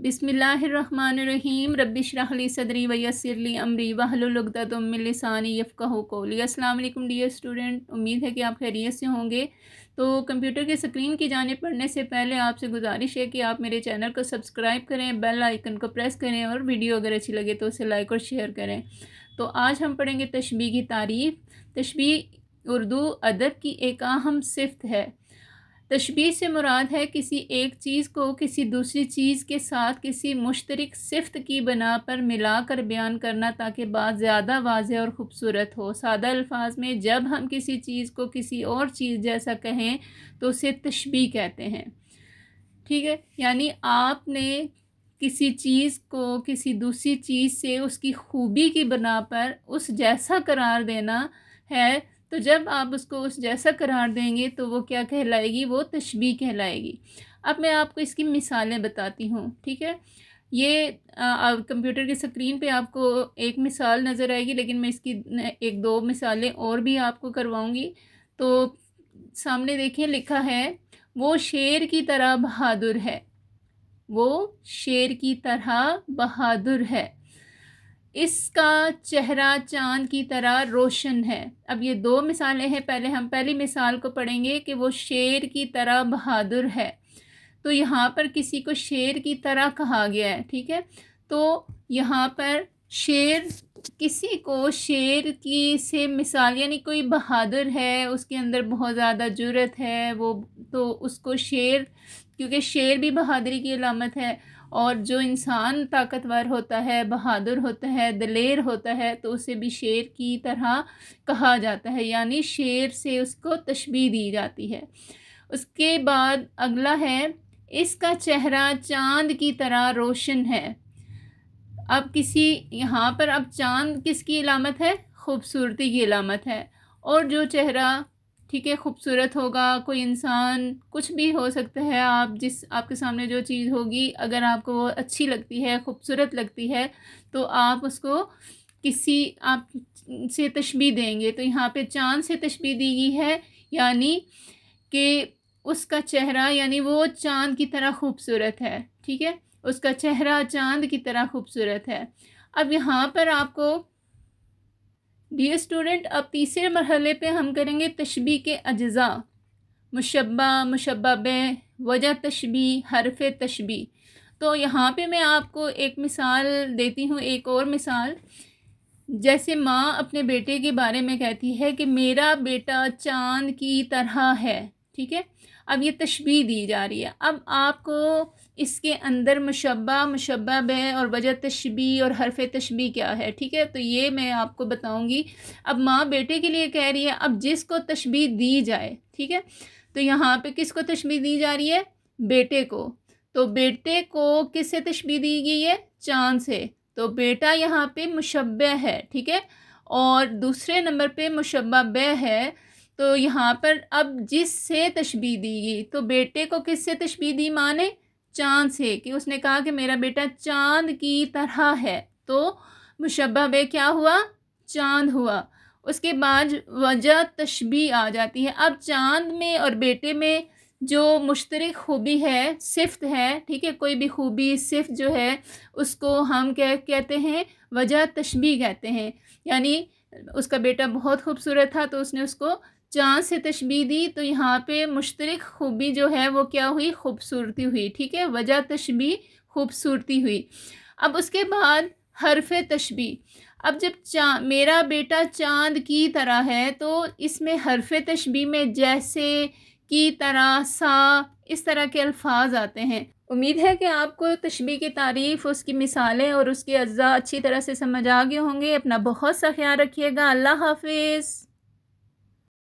बिस्मिल्लाहिर्रहमानिर्रहीम रब्बिश्रह ली सदरी वयस्सिर ली अमरी वहलुल उक़दतम मिन लिसानी यफ़क़हू क़ौली। अस्सलाम वालेकुम डियर स्टूडेंट, उम्मीद है कि आप खैरियत से होंगे। तो कंप्यूटर की स्क्रीन की जानिब पढ़ने से पहले आपसे गुजारिश है कि आप मेरे चैनल को सब्सक्राइब करें, बेल आइकन को प्रेस करें और वीडियो अगर अच्छी लगे तो उसे लाइक और शेयर करें। तो आज हम पढ़ेंगे तशबीह की तारीफ़। तशबीह उर्दू अदब की एक अहम सिफ़त है। तशबीह से मुराद है किसी एक चीज़ को किसी दूसरी चीज़ के साथ किसी मुश्तरक सिफ़त की बना पर मिलाकर बयान करना ताकि बात ज़्यादा वाज़ेह और ख़ूबसूरत हो। सादा अल्फाज में जब हम किसी चीज़ को किसी और चीज़ जैसा कहें तो उसे तशबीह कहते हैं। ठीक है, यानी आपने किसी चीज़ को किसी दूसरी चीज़ से उसकी खूबी की बना पर उस जैसा करार देना है। तो जब आप उसको उस जैसा करार देंगे तो वो क्या कहलाएगी, वो तशबीह कहलाएगी। अब मैं आपको इसकी मिसालें बताती हूँ। ठीक है, ये कंप्यूटर की स्क्रीन पे आपको एक मिसाल नज़र आएगी, लेकिन मैं इसकी एक दो मिसालें और भी आपको करवाऊँगी। तो सामने देखिए, लिखा है वो शेर की तरह बहादुर है। वो शेर की तरह बहादुर है। इसका चेहरा चाँद की तरह रोशन है। अब ये दो मिसालें हैं। पहले हम पहली मिसाल को पढ़ेंगे कि वो शेर की तरह बहादुर है। तो यहाँ पर किसी को शेर की तरह कहा गया है। ठीक है, तो यहाँ पर शेर, किसी को शेर की से मिसाल, यानी कोई बहादुर है, उसके अंदर बहुत ज़्यादा जुर्रत है, वो तो उसको शेर, क्योंकि शेर भी बहादुरी की अलामत है। और जो इंसान ताकतवर होता है, बहादुर होता है, दलेर होता है, तो उसे भी शेर की तरह कहा जाता है, यानी शेर से उसको तशबीह दी जाती है। उसके बाद अगला है, इसका चेहरा चाँद की तरह रोशन है। अब किसी यहाँ पर अब चाँद किसकी अलामत है? खूबसूरती की अलामत है। और जो चेहरा, ठीक है, खूबसूरत होगा, कोई इंसान, कुछ भी हो सकता है, आप जिस आपके सामने जो चीज़ होगी, अगर आपको वो अच्छी लगती है, खूबसूरत लगती है, तो आप उसको किसी आप से तशबीह देंगे। तो यहाँ पे चाँद से तशबीह दी गई है, यानी कि उसका चेहरा, यानी वो चाँद की तरह खूबसूरत है। ठीक है, उसका चेहरा चाँद की तरह खूबसूरत है। अब यहाँ पर आपको डियर स्टूडेंट, अब तीसरे मरहले पे हम करेंगे तशबीह के अज्ज़ा, मुशब्बा, मुशब्बा बिह, वजह तशबीह, हरफ तशबीह। तो यहाँ पे मैं आपको एक मिसाल देती हूँ, एक और मिसाल। जैसे माँ अपने बेटे के बारे में कहती है कि मेरा बेटा चाँद की तरह है। ठीक है, अब ये तशबीह दी जा रही है। अब आपको इसके अंदर मुशब्बा, मुशब्बा बिह और वजह तशबीह और हरफ तशबीह क्या है, ठीक है, तो ये मैं आपको बताऊंगी। अब माँ बेटे के लिए कह रही है, अब जिसको तशबीह दी जाए, ठीक है, तो यहाँ पे किसको तशबीह दी जा रही है? बेटे को। तो बेटे को किससे तशबीह दी गई है? चाँद से। तो बेटा यहाँ पे मुशब्बह है। ठीक है, और दूसरे नंबर पे मुशब्बा बिह है। तो यहाँ पर अब जिससे तशबीह दी गई, तो बेटे को किससे तशबीह दी माँ ने? चाँद से, कि उसने कहा कि मेरा बेटा चाँद की तरह है। तो मुशब्बह बिह क्या हुआ? चाँद हुआ। उसके बाद वजह तशबीह आ जाती है। अब चाँद में और बेटे में जो मुश्तरक खूबी है, सिफ़त है, ठीक है, कोई भी खूबी सिफ़त जो है उसको हम क्या कहते हैं? वजह तशबीह कहते हैं। यानी उसका बेटा बहुत खूबसूरत था तो उसने उसको चाँद से तशबीह दी, तो यहाँ पे मुश्तरक खूबी जो है वो क्या हुई? खूबसूरती हुई। ठीक है, वजह तशबीह खूबसूरती हुई। अब उसके बाद हरफ तशबीह। अब जब मेरा बेटा चाँद की तरह है, तो इसमें हरफ तशबीह में जैसे, की तरह, सा, इस तरह के अल्फाज आते हैं। उम्मीद है कि आपको तशबीह की तारीफ़, उसकी मिसालें और उसके अज्ज़ा अच्छी तरह से समझ आ गए होंगे। अपना बहुत सा ख्याल रखिएगा। अल्लाह हाफ़िज़।